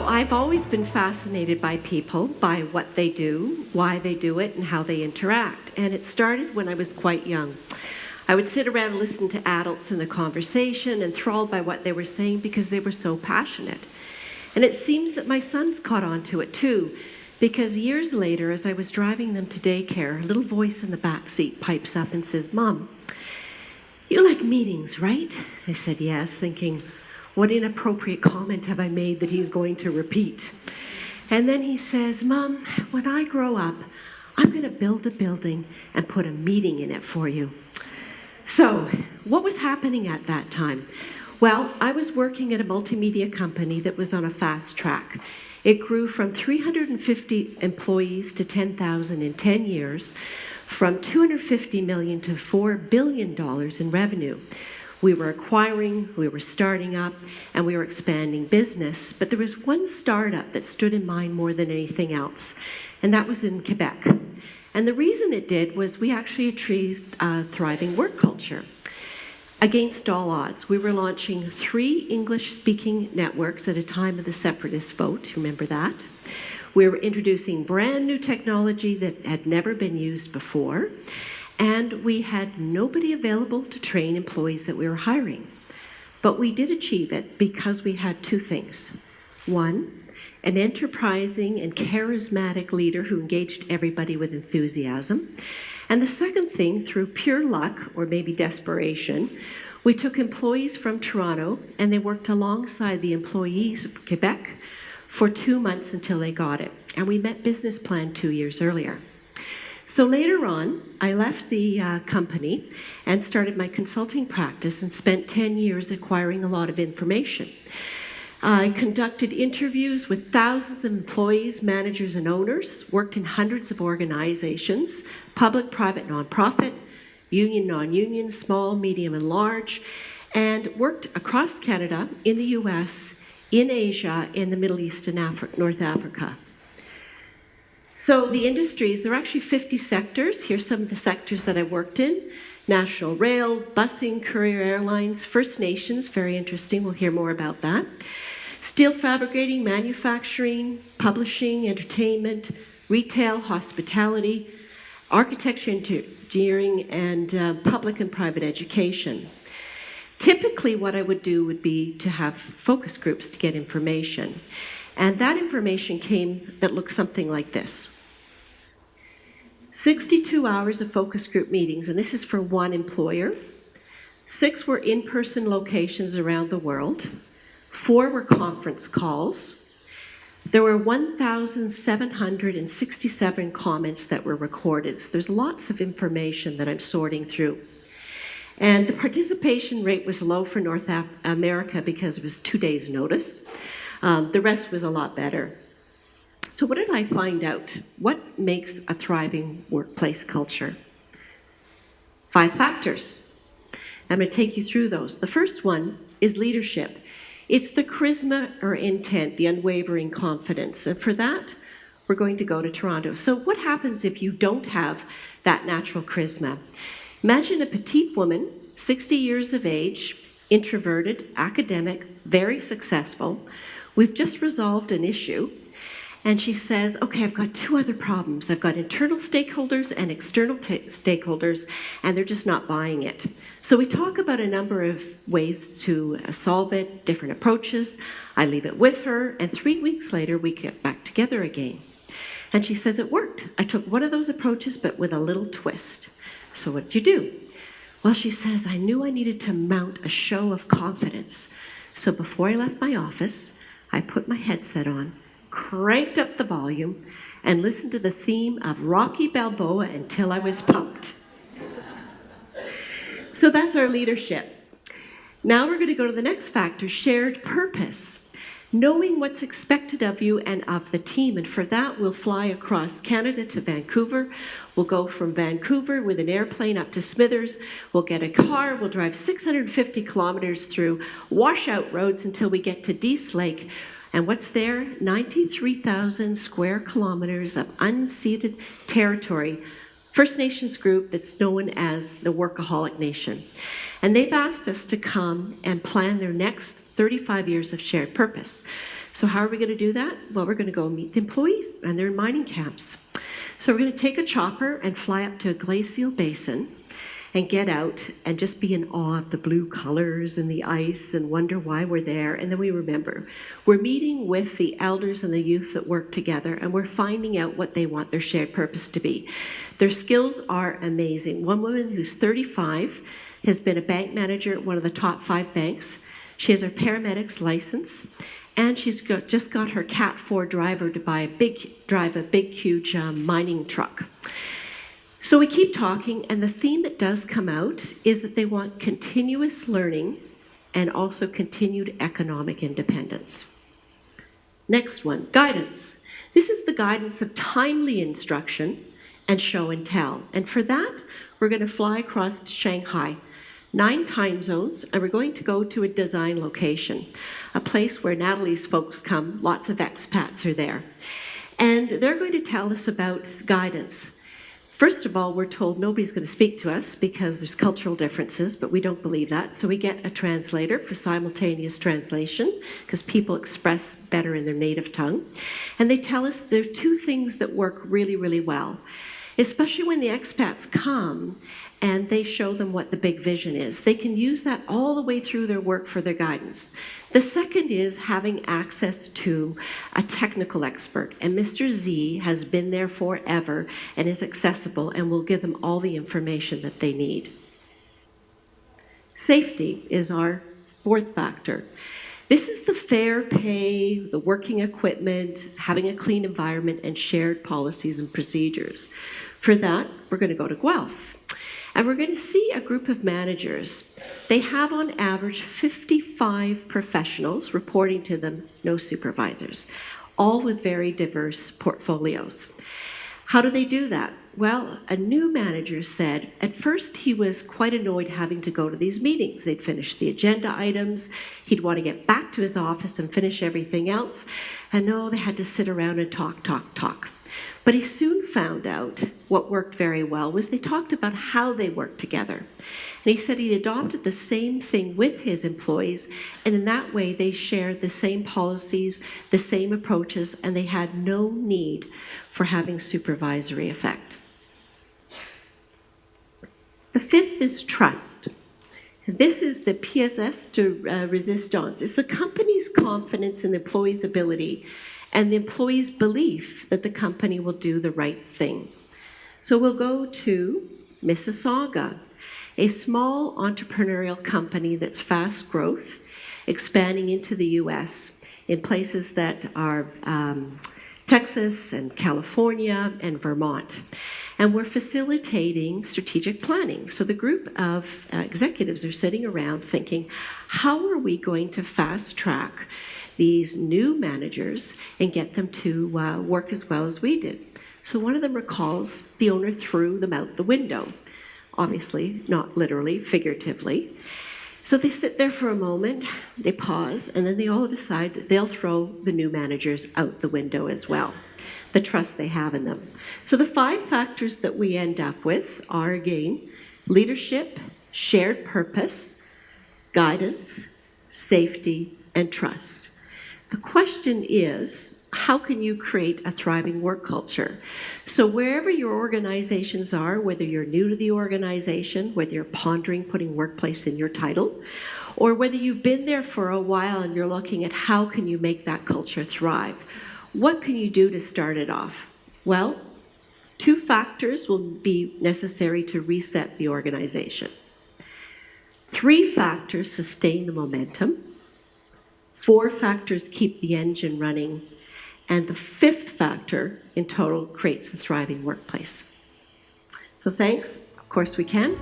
I've always been fascinated by people, by what they do, why they do it, and how they interact. And it started when I was quite young. I would sit around and listen to adults in the conversation, enthralled by what they were saying because they were so passionate. And it seems that my sons caught on to it too, because years later, as I was driving them to daycare, a little voice in the back seat pipes up and says, "Mom, you like meetings, right?" I said, "Yes," thinking, what inappropriate comment have I made that he's going to repeat? And then he says, "Mom, when I grow up, I'm going to build a building and put a meeting in it for you." So, what was happening at that time? Well, I was working at a multimedia company that was on a fast track. It grew from 350 employees to 10,000 in 10 years, from $250 million to $4 billion in revenue. We were acquiring, we were starting up, and we were expanding business. But there was one startup that stood in mind more than anything else, and that was in Quebec. And the reason it did was we actually achieved a thriving work culture. Against all odds, we were launching 3 English-speaking networks at a time of the separatist vote. Remember that? We were introducing brand new technology that had never been used before. And we had nobody available to train employees that we were hiring. But we did achieve it because we had 2 things. One, an enterprising and charismatic leader who engaged everybody with enthusiasm. And the second thing, through pure luck, or maybe desperation, we took employees from Toronto and they worked alongside the employees of Quebec for 2 months until they got it. And we met business plan 2 years earlier. So later on, I left the company and started my consulting practice and spent 10 years acquiring a lot of information. I conducted interviews with thousands of employees, managers, and owners, worked in hundreds of organizations, public, private, nonprofit, union, non-union, small, medium, and large, and worked across Canada, in the US, in Asia, in the Middle East, and North Africa. So the industries, there are actually 50 sectors. Here's some of the sectors that I worked in. National Rail, busing, courier airlines, First Nations, very interesting, we'll hear more about that. Steel fabricating, manufacturing, publishing, entertainment, retail, hospitality, architecture, engineering, and public and private education. Typically what I would do would be to have focus groups to get information. And that information came that looked something like this. 62 hours of focus group meetings, and this is for one employer. 6 were in-person locations around the world. 4 were conference calls. There were 1,767 comments that were recorded. So there's lots of information that I'm sorting through. And the participation rate was low for North America because it was 2 days' notice. The rest was a lot better. So what did I find out? What makes a thriving workplace culture? 5 factors. I'm going to take you through those. The first one is leadership. It's the charisma or intent, the unwavering confidence. And for that, we're going to go to Toronto. So what happens if you don't have that natural charisma? Imagine a petite woman, 60 years of age, introverted, academic, very successful. We've just resolved an issue, and she says, okay, I've got 2 other problems. I've got internal stakeholders and external stakeholders, and they're just not buying it. So we talk about a number of ways to solve it, different approaches. I leave it with her, and 3 weeks later, we get back together again. And she says, it worked. I took one of those approaches, but with a little twist. So what did you do? Well, she says, I knew I needed to mount a show of confidence. So before I left my office, I put my headset on, cranked up the volume, and listened to the theme of Rocky Balboa until I was pumped. So that's our leadership. Now we're going to go to the next factor, shared purpose. Knowing what's expected of you and of the team. And for that, we'll fly across Canada to Vancouver. We'll go from Vancouver with an airplane up to Smithers. We'll get a car. We'll drive 650 kilometers through washout roads until we get to Dease Lake. And what's there? 93,000 square kilometers of unceded territory. First Nations group that's known as the Workaholic Nation. And they've asked us to come and plan their next 35 years of shared purpose. So how are we going to do that? Well, we're going to go meet the employees, and they're in mining camps. So we're going to take a chopper and fly up to a glacial basin and get out and just be in awe of the blue colors and the ice and wonder why we're there. And then we remember, we're meeting with the elders and the youth that work together, and we're finding out what they want their shared purpose to be. Their skills are amazing. One woman who's 35 has been a bank manager at one of the top 5 banks. She has her paramedic's license, and she's just got her Cat 4 driver to drive a big, huge mining truck. So we keep talking, and the theme that does come out is that they want continuous learning and also continued economic independence. Next one, guidance. This is the guidance of timely instruction and show and tell. And for that, we're going to fly across to Shanghai, 9 time zones, and we're going to go to a design location, a place where Natalie's folks come. Lots of expats are there. And they're going to tell us about guidance. First of all, we're told nobody's going to speak to us because there's cultural differences, but we don't believe that. So we get a translator for simultaneous translation because people express better in their native tongue. And they tell us there are 2 things that work really, really well, especially when the expats come and they show them what the big vision is. They can use that all the way through their work for their guidance. The second is having access to a technical expert, and Mr. Z has been there forever and is accessible and will give them all the information that they need. Safety is our 4th factor. This is the fair pay, the working equipment, having a clean environment, and shared policies and procedures. For that, we're going to go to Guelph. And we're going to see a group of managers. They have on average 55 professionals reporting to them, no supervisors, all with very diverse portfolios. How do they do that? Well, a new manager said at first he was quite annoyed having to go to these meetings. They'd finish the agenda items, he'd want to get back to his office and finish everything else, and no, they had to sit around and talk. But he soon found out what worked very well was they talked about how they worked together. And he said he'd adopted the same thing with his employees, and in that way they shared the same policies, the same approaches, and they had no need for having supervisory effect. The 5th is trust. This is the pièce de résistance. It's the company's confidence in the employee's ability and the employee's belief that the company will do the right thing. So we'll go to Mississauga, a small entrepreneurial company that's fast growth, expanding into the US in places that are Texas and California and Vermont. And we're facilitating strategic planning. So the group of executives are sitting around thinking, how are we going to fast track these new managers and get them to work as well as we did? So one of them recalls the owner threw them out the window. Obviously, not literally, figuratively. So they sit there for a moment, they pause, and then they all decide they'll throw the new managers out the window as well. The trust they have in them. So the 5 factors that we end up with are, again, leadership, shared purpose, guidance, safety, and trust. The question is, how can you create a thriving work culture? So wherever your organizations are, whether you're new to the organization, whether you're pondering putting workplace in your title, or whether you've been there for a while and you're looking at how can you make that culture thrive, what can you do to start it off? Well, 2 factors will be necessary to reset the organization. 3 factors sustain the momentum. 4 factors keep the engine running. And the 5th factor in total creates a thriving workplace. So thanks. Of course we can.